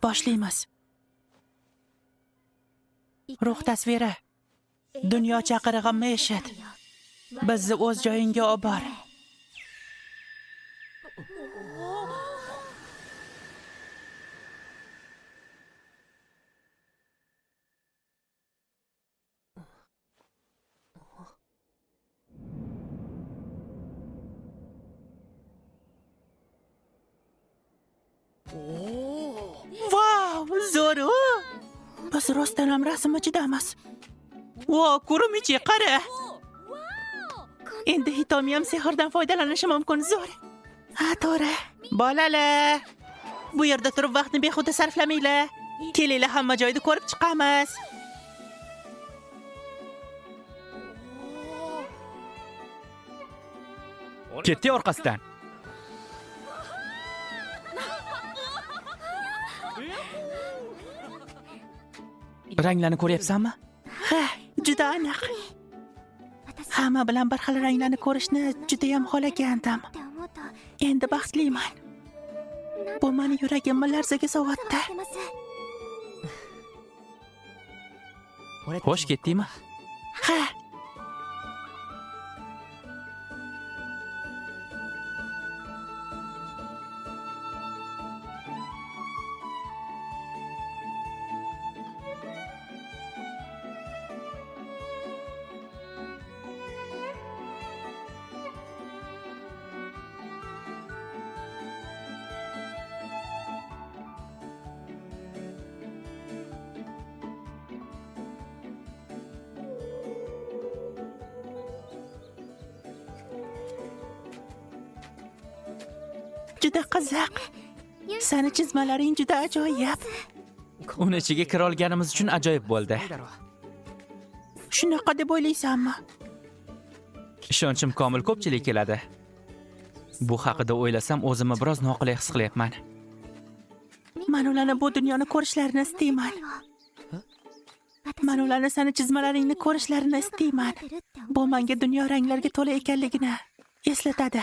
Boshlaymiz. Ruh tasviri. Dunyo chaqirig'i eshit. Bizni o'z joyingga olib bor. Vau, zo'r! Biz rostdan ham rasmga chidamiz. Vo, Kurumichi, qara. Endi Hitomi ham sehrdan foydalanishi mumkin, zo'r. Ha, to'g'ri. Bolalar, bu yerda turib vaqtni behuda sarflamanglar. Kelinglar, hamma joyni ko'rib chiqamiz. Ketdi orqasidan. Ranglarni ko'ryapsanmi? Ha, juda aniq. Hamma bilan bir xil ranglarni ko'rishni juda ham xohlagandim. Endi baxtliman. Bu meni yuragimni larzaga soldi. Xo'sh, ketdingmi? Ha, juda qiziq. Seni chizmalaring juda ajoyib. Uni ichiga kira olganimiz uchun ajoyib bo'ldi. Shunaqa deb o'ylaysanmi? Ishonchim komil ko'pchilik keladi. Bu haqida o'ylasam o'zimni biroz noqulay his qilyapman. Men ularni bu dunyoni ko'rishlarini istayman. Men ularni seni chizmalaringni ko'rishlarini istayman. Bu menga dunyo ranglarga to'la ekanligini eslatadi.